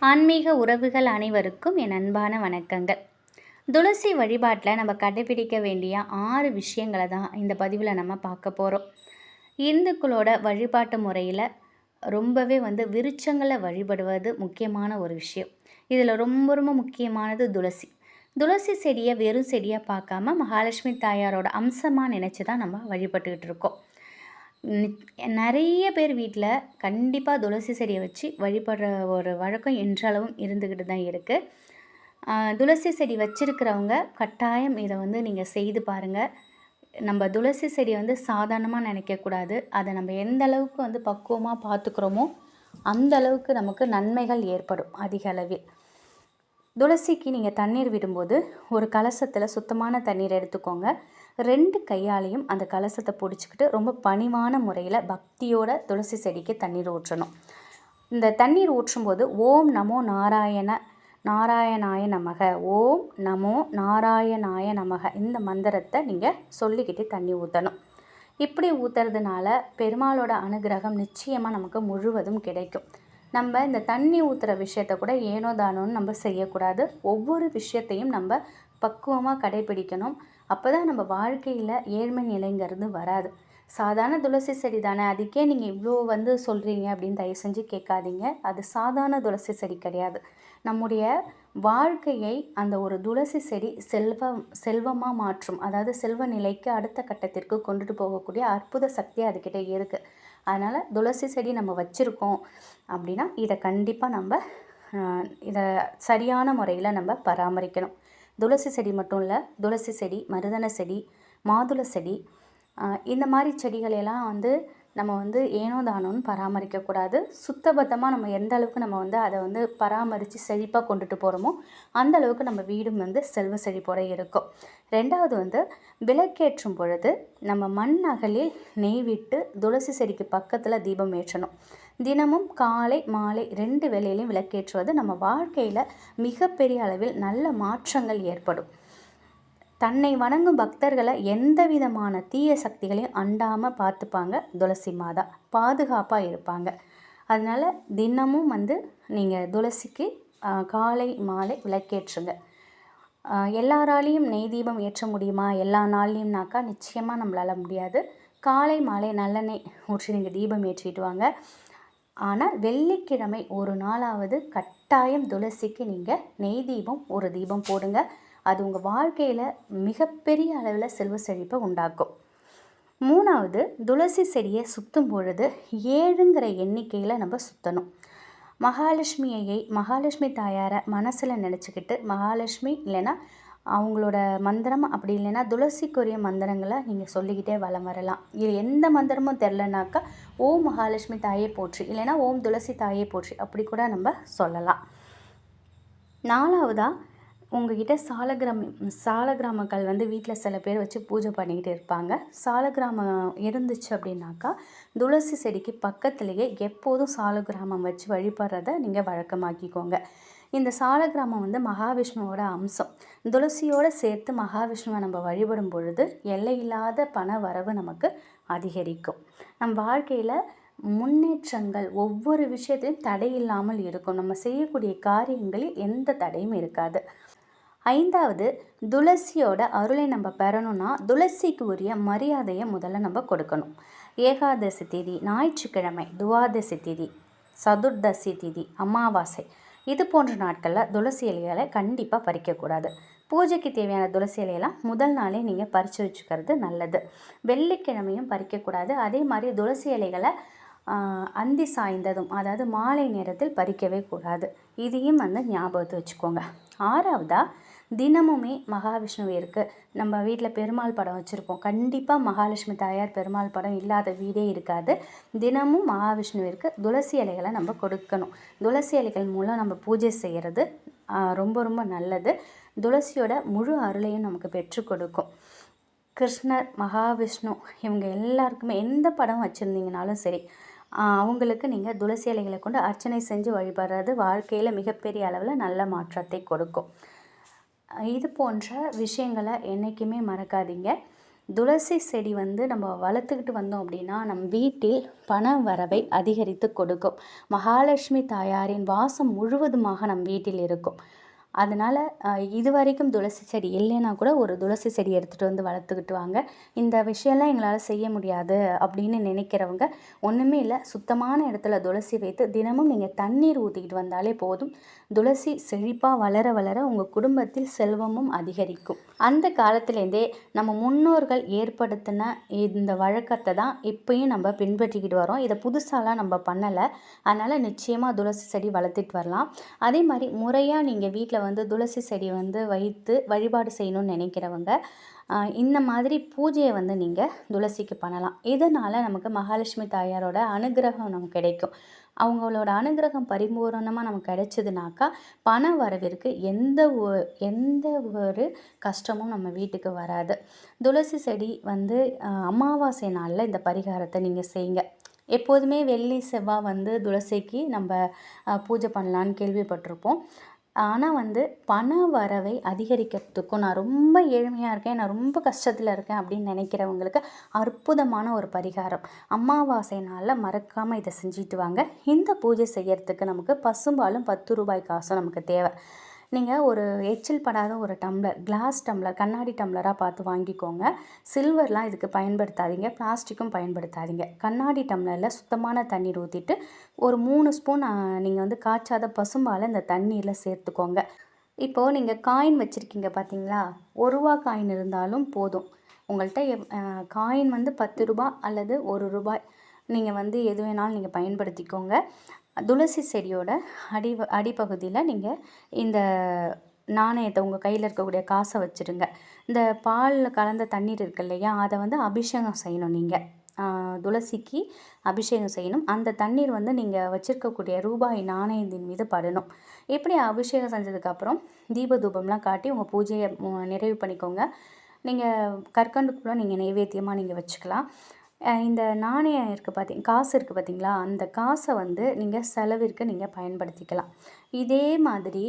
ஆன்மீக உறவுகள் அனைவருக்கும் என் அன்பான வணக்கங்கள். துளசி வழிபாட்டில் நம்ம கடைபிடிக்க வேண்டிய 6 விஷயங்களை தான் இந்த பதிவில் நம்ம பார்க்க போகிறோம். இந்துக்களோட வழிபாட்டு முறையில் ரொம்பவே விருட்சங்களை வழிபடுவது முக்கியமான ஒரு விஷயம். இதில் ரொம்ப ரொம்ப முக்கியமானது துளசி. துளசி செடியை வெறும் செடியாக பார்க்காம மகாலட்சுமி தாயாரோட அம்சமாக நினச்சி தான் நம்ம வழிபட்டுக்கிட்டு இருக்கோம். நிறைய பேர் வீட்டில் கண்டிப்பாக துளசி செடியை வச்சு வழிபடுற ஒரு வழக்கம் இன்றளவும் இருந்துக்கிட்டு தான் இருக்குது. துளசி செடி வச்சுருக்கிறவங்க கட்டாயம் இதை நீங்கள் செய்து பாருங்கள். நம்ம துளசி செடியை சாதாரணமாக நினைக்கக்கூடாது. அதை நம்ம எந்த அளவுக்கு பக்குவமாக பார்த்துக்கிறோமோ அந்த அளவுக்கு நமக்கு நன்மைகள் ஏற்படும் அதிக அளவில். துளசிக்கு நீங்கள் தண்ணீர் விடும்போது ஒரு கலசத்தில் சுத்தமான தண்ணீர் எடுத்துக்கோங்க. 2 கையாலையும் அந்த கலசத்தை பிடிச்சிக்கிட்டு ரொம்ப பணிவான முறையில் பக்தியோட துளசி செடிக்கு தண்ணீர் ஊற்றணும். இந்த தண்ணீர் ஊற்றும்போது ஓம் நமோ நாராயணாய நமக, ஓம் நமோ நாராயணாய நமக இந்த மந்திரத்தை நீங்கள் சொல்லிக்கிட்டு தண்ணி ஊற்றணும். இப்படி ஊற்றுறதுனால பெருமாளோட அனுகிரகம் நிச்சயமாக நமக்கு முழுவதும் கிடைக்கும். நம்ம இந்த தண்ணி ஊற்றுற விஷயத்த கூட ஏனோ தானோன்னு நம்ம செய்யக்கூடாது. ஒவ்வொரு விஷயத்தையும் நம்ம பக்குவமாக கடைபிடிக்கணும். அப்போ தான் நம்ம வாழ்க்கையில் ஏழ்மை நிலைங்கிறது வராது. சாதாரண துளசி செடி தானே, அதுக்கே நீங்கள் இவ்வளோ சொல்கிறீங்க அப்படின்னு தயவு செஞ்சு கேட்காதீங்க. அது சாதாரண துளசி செடி கிடையாது. நம்முடைய வாழ்க்கையை அந்த ஒரு துளசி செடி செல்வமாக மாற்றும், அதாவது செல்வ நிலைக்கு அடுத்த கட்டத்திற்கு கொண்டுட்டு போகக்கூடிய அற்புத சக்தி அதுக்கிட்ட இருக்குது. அதனால் துளசி செடி நம்ம வச்சுருக்கோம் அப்படின்னா இதை கண்டிப்பாக நம்ம இதை சரியான முறையில் நம்ம பராமரிக்கணும். துளசி செடி மட்டும் இல்லை, துளசி செடி, மருதன செடி, மாதுளை செடி, இந்த மாதிரி செடிகளெல்லாம் நம்ம ஏனோ தானோன்னு பராமரிக்கக்கூடாது. சுத்தபத்தமாக நம்ம எந்த அளவுக்கு நம்ம அதை பராமரித்து செழிப்பாக கொண்டுட்டு போகிறோமோ அந்த அளவுக்கு நம்ம வீடும் செல்வ செழிப்போடு இருக்கும். 2வது விளக்கேற்றும் பொழுது நம்ம மண் அகலில் நெய் விட்டு துளசி செடிக்கு பக்கத்தில் தீபம் ஏற்றணும். தினமும் காலை மாலை 2 வேளையிலையும் விளக்கேற்றுவது நம்ம வாழ்க்கையில் மிகப்பெரிய அளவில் நல்ல மாற்றங்கள் ஏற்படும். தன்னை வணங்கும் பக்தர்களை எந்த விதமான தீய சக்திகளையும் அண்டாமல் பார்த்துப்பாங்க துளசி மாதா, பாதுகாப்பாக இருப்பாங்க. அதனால் தினமும் நீங்கள் துளசிக்கு காலை மாலை விளக்கேற்றுங்க. எல்லாராலையும் நெய் தீபம் ஏற்ற முடியுமா எல்லா நாள்லையும்னாக்கா நிச்சயமாக நம்மளால் முடியாது. காலை மாலை நல்லெண்ணெய் ஊற்றி நீங்கள் தீபம் ஏற்றிட்டு வாங்க. ஆனால் வெள்ளிக்கிழமை ஒரு நாளாவது கட்டாயம் துளசிக்கு நீங்கள் நெய் தீபம் ஒரு தீபம் போடுங்க. அது உங்கள் வாழ்க்கையில் மிகப்பெரிய அளவில் செல்வ செழிப்பை உண்டாக்கும். 3வது துளசி செடியை சுற்றும் பொழுது 7ங்கிற எண்ணிக்கையில் நம்ம சுற்றணும். மகாலட்சுமி தாயாரை மனசில் நினச்சிக்கிட்டு மகாலட்சுமி இல்லைன்னா அவங்களோட மந்திரம், அப்படி இல்லைன்னா துளசிக்குரிய மந்திரங்களை நீங்கள் சொல்லிக்கிட்டே வலம் வரலாம். இது எந்த மந்திரமும் தெரிலனாக்கா ஓம் மகாலட்சுமி தாயே போற்றி, இல்லைன்னா ஓம் துளசி தாயே போற்றி அப்படி கூட நம்ம சொல்லலாம். 4வதாக உங்கள்கிட்ட சாலக்கிராமங்கள் வீட்டில் சில பேர் வச்சு பூஜை பண்ணிக்கிட்டு இருப்பாங்க. சாலக்கிராமம் இருந்துச்சு அப்படின்னாக்கா துளசி செடிக்கு பக்கத்துலேயே எப்போதும் சாலக்கிராமம் வச்சு வழிபடுறத நீங்கள் வழக்கமாக்கிக்கோங்க. இந்த சாலக்கிராமம் மகாவிஷ்ணுவோட அம்சம். துளசியோடு சேர்த்து மகாவிஷ்ணுவை நம்ம வழிபடும் பொழுது எல்லையில்லாத பண வரவு நமக்கு அதிகரிக்கும். நம் வாழ்க்கையில் முன்னேற்றங்கள் ஒவ்வொரு விஷயத்தையும் தடை இல்லாமல் இருக்கும். நம்ம செய்யக்கூடிய காரியங்களில் எந்த தடையும் இருக்காது. 5வது துளசியோட அருளை நம்ம பெறணும்னா துளசிக்கு உரிய மரியாதையை முதல்ல நம்ம கொடுக்கணும். ஏகாதசி திதி, ஞாயிற்றுக்கிழமை, துவாதசி திதி, சதுர்தசி திதி, அமாவாசை இது போன்ற நாட்களில் துளசி இலைகளை கண்டிப்பாக பறிக்கக்கூடாது. பூஜைக்கு தேவையான துளசி இலையெல்லாம் முதல் நாளே நீங்கள் பறித்து வச்சுக்கிறது நல்லது. வெள்ளிக்கிழமையும் பறிக்கக்கூடாது. அதே மாதிரி துளசி இலைகளை அந்தி சாய்ந்ததும், அதாவது மாலை நேரத்தில் பறிக்கவே கூடாது. இதையும் ஞாபகத்தை வச்சுக்கோங்க. 6வதாக தினமுமே மகாவிஷ்ணுவிற்கு நம்ம வீட்டில் பெருமாள் படம் வச்சுருப்போம். கண்டிப்பாக மகாலட்சுமி தாயார் பெருமாள் படம் இல்லாத வீடே இருக்காது. தினமும் மகாவிஷ்ணுவிற்கு துளசி இலைகளை நம்ம கொடுக்கணும். துளசி இலைகள் மூலம் நம்ம பூஜை செய்கிறது ரொம்ப ரொம்ப நல்லது. துளசியோட முழு அருளையும் நமக்கு பெற்றுக் கொடுக்கும். கிருஷ்ணர், மகாவிஷ்ணு இவங்க எல்லாருக்குமே எந்த படம் வச்சுருந்தீங்கனாலும் சரி, அவங்களுக்கு நீங்கள் துளசி இலைகளை கொண்டு அர்ச்சனை செஞ்சு வழிபடுறது வாழ்க்கையில் மிகப்பெரிய அளவில் நல்ல மாற்றத்தை கொடுக்கும். இது போன்ற விஷயங்களை என்றைக்குமே மறக்காதீங்க. துளசி செடி வந்து நம்ம வளர்த்துக்கிட்டு வந்தோம் அப்படின்னா நம் வீட்டில் பண வரவை அதிகரித்து கொடுக்கும். மகாலட்சுமி தாயாரின் வாசம் முழுவதுமாக நம் வீட்டில் இருக்கும். அதனால் இதுவரைக்கும் துளசி செடி இல்லைன்னா கூட ஒரு துளசி செடி எடுத்துகிட்டு வந்து வளர்த்துக்கிட்டு வாங்க. இந்த விஷயம்லாம் எங்களால் செய்ய முடியாது அப்படின்னு நினைக்கிறவங்க ஒன்றுமே இல்லை, சுத்தமான இடத்துல துளசி வைத்து தினமும் நீங்கள் தண்ணீர் ஊற்றிக்கிட்டு வந்தாலே போதும். துளசி செழிப்பாக வளர வளர உங்கள் குடும்பத்தில் செல்வமும் அதிகரிக்கும். அந்த காலத்துலேருந்தே நம்ம முன்னோர்கள் ஏற்படுத்தின இந்த வழக்கத்தை தான் இப்பயும் நம்ம பின்பற்றிக்கிட்டு வரோம். இதை புதுசாலாம் நம்ம பண்ணலை. அதனால் நிச்சயமாக துளசி செடி வளர்த்துட்டு வரலாம். அதே மாதிரி முறையாக நீங்கள் வீட்டில் வந்து துளசி செடி வந்து வைத்து வழிபாடு செய்யணும்னு நினைக்கிறவங்க இந்த மாதிரி பூஜையை வந்து நீங்கள் துளசிக்கு பண்ணலாம். இதனால் நமக்கு மகாலட்சுமி தாயாரோட அனுகிரகம் நமக்கு கிடைக்கும். அவங்களோட அனுகிரகம் பரிபூரணமாக நமக்கு கிடைச்சதுனாக்கா பண வரவிற்கு எந்த ஒரு கஷ்டமும் நம்ம வீட்டுக்கு வராது. துளசி செடி வந்து அமாவாசை நாளில் இந்த பரிகாரத்தை நீங்கள் செய்யுங்க. எப்போதுமே வெள்ளி செவ்வாய் வந்து துளசிக்கு நம்ம பூஜை பண்ணலான்னு கேள்விப்பட்டிருப்போம். ஆனால் வந்து பண வரவை அதிகரிக்கிறதுக்கும் நான் ரொம்ப ஏழ்மையாக இருக்கேன், நான் ரொம்ப கஷ்டத்தில் இருக்கேன் அப்படின்னு நினைக்கிறவங்களுக்கு அற்புதமான ஒரு பரிகாரம். அமாவாசை நாளில் மறக்காமல் இதை செஞ்சுட்டு வாங்க. இந்த பூஜை செய்யறதுக்கு நமக்கு பசும்பாலும் 10 ரூபாய் காசும் நமக்கு தேவை. நீங்கள் ஒரு எச்சில் படாத ஒரு டம்ளர், கிளாஸ் டம்ளர், கண்ணாடி டம்ளராக பார்த்து வாங்கிக்கோங்க. சில்வர்லாம் இதுக்கு பயன்படுத்தாதீங்க, பிளாஸ்டிக்கும் பயன்படுத்தாதீங்க. கண்ணாடி டம்ளரில் சுத்தமான தண்ணீர் ஊற்றிட்டு ஒரு 3 ஸ்பூன் நீங்கள் வந்து காய்ச்சாத பசும்பாலை இந்த தண்ணீரில் சேர்த்துக்கோங்க. இப்போது நீங்கள் காயின் வச்சுருக்கீங்க பார்த்தீங்களா, 1 ரூபா காயின் இருந்தாலும் போதும். உங்கள்கிட்ட காயின் வந்து 10 ரூபாய் அல்லது 1 ரூபாய் நீங்கள் வந்து எது வேணாலும் நீங்கள் பயன்படுத்திக்கோங்க. துளசி செடியோட அடிப்பகுதியில் நீங்கள் இந்த நாணயத்தை உங்கள் கையில் இருக்கக்கூடிய காசை வச்சுருங்க. இந்த பாலில் கலந்த தண்ணீர் இருக்கு இல்லையா, அதை வந்து அபிஷேகம் செய்யணும். நீங்கள் துளசிக்கு அபிஷேகம் செய்யணும். அந்த தண்ணீர் வந்து நீங்கள் வச்சுருக்கக்கூடிய ரூபாய் நாணயத்தின் மீது படணும். இப்படி அபிஷேகம் செஞ்சதுக்கப்புறம் தீப தூபம்லாம் காட்டி உங்கள் பூஜையை நிறைவு பண்ணிக்கோங்க. நீங்கள் கற்கண்டுக்குள்ள நீங்கள் நைவேத்தியமாக நீங்கள் வச்சுக்கலாம். இந்த நாணயம் இருக்குது காசு இருக்குது பார்த்தீங்களா, அந்த காசை வந்து நீங்கள் செலவிற்கு நீங்கள் பயன்படுத்திக்கலாம். இதே மாதிரி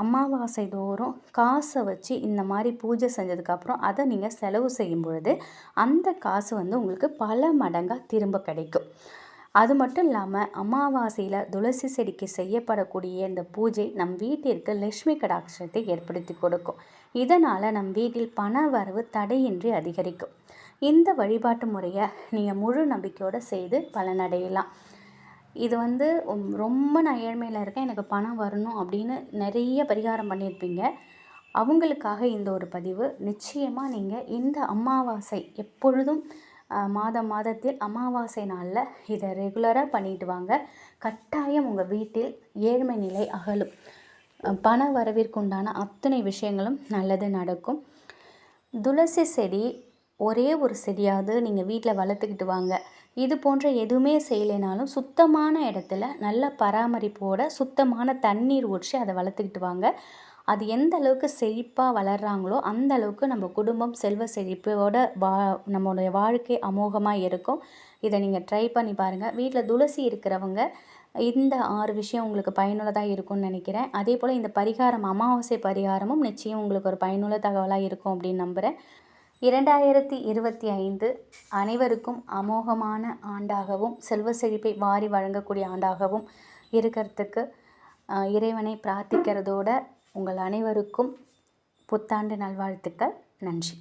அமாவாசை தோறும் காசை வச்சு இந்த மாதிரி பூஜை செஞ்சதுக்கப்புறம் அதை நீங்கள் செலவு செய்யும் பொழுது அந்த காசு வந்து உங்களுக்கு பல மடங்காக திரும்ப கிடைக்கும். அது மட்டும் இல்லாமல் அமாவாசையில் துளசி செடிக்கு செய்யப்படக்கூடிய இந்த பூஜை நம் வீட்டிற்கு லட்சுமி கடாட்சத்தை ஏற்படுத்தி கொடுக்கும். இதனால் நம் வீட்டில் பண வரவு தடையின்றி அதிகரிக்கும். இந்த வழிபாட்டு முறையை நீங்கள் முழு நம்பிக்கையோடு செய்து பலனடையலாம். இது வந்து ரொம்ப நான் ஏழ்மையில் இருக்கேன், எனக்கு பணம் வரணும் அப்படின்னு நிறைய பரிகாரம் பண்ணியிருப்பீங்க. அவங்களுக்காக இந்த ஒரு பதிவு. நிச்சயமாக நீங்கள் இந்த அமாவாசை எப்பொழுதும் மாதத்தில் அமாவாசை நாளில் இதை ரெகுலராக பண்ணிட்டு வாங்க. கட்டாயம் உங்கள் வீட்டில் ஏழ்மை நிலை அகலும். பண வரவிற்குண்டான அத்தனை விஷயங்களும் நல்லது நடக்கும். துளசி செடி ஒரே ஒரு செடியாவது நீங்கள் வீட்டில் வளர்த்துக்கிட்டு வாங்க. இது போன்ற எதுவுமே செய்யலைனாலும் சுத்தமான இடத்துல நல்ல பராமரிப்போட சுத்தமான தண்ணீர் ஊற்றி அதை வளர்த்துக்கிட்டு வாங்க. அது எந்த அளவுக்கு செழிப்பாக வளர்கிறாங்களோ அந்த அளவுக்கு நம்ம குடும்பம் செல்வ செழிப்போட நம்மளுடைய வாழ்க்கை அமோகமாக இருக்கும். இதை நீங்கள் ட்ரை பண்ணி பாருங்கள். வீட்டில் துளசி இருக்கிறவங்க இந்த 6 விஷயம் உங்களுக்கு பயனுள்ளதாக இருக்கும்னு நினைக்கிறேன். அதே போல் இந்த பரிகாரம், அமாவாசை பரிகாரமும் நிச்சயம் உங்களுக்கு ஒரு பயனுள்ள தகவலாக இருக்கும் அப்படின்னு நம்புகிறேன். 2025 அனைவருக்கும் அமோகமான ஆண்டாகவும் செல்வ செழிப்பை வாரி வழங்கக்கூடிய ஆண்டாகவும் இருக்கிறதுக்கு இறைவனை பிரார்த்திக்கிறதோட உங்கள் அனைவருக்கும் புத்தாண்டு நல்வாழ்த்துக்கள். நன்றி.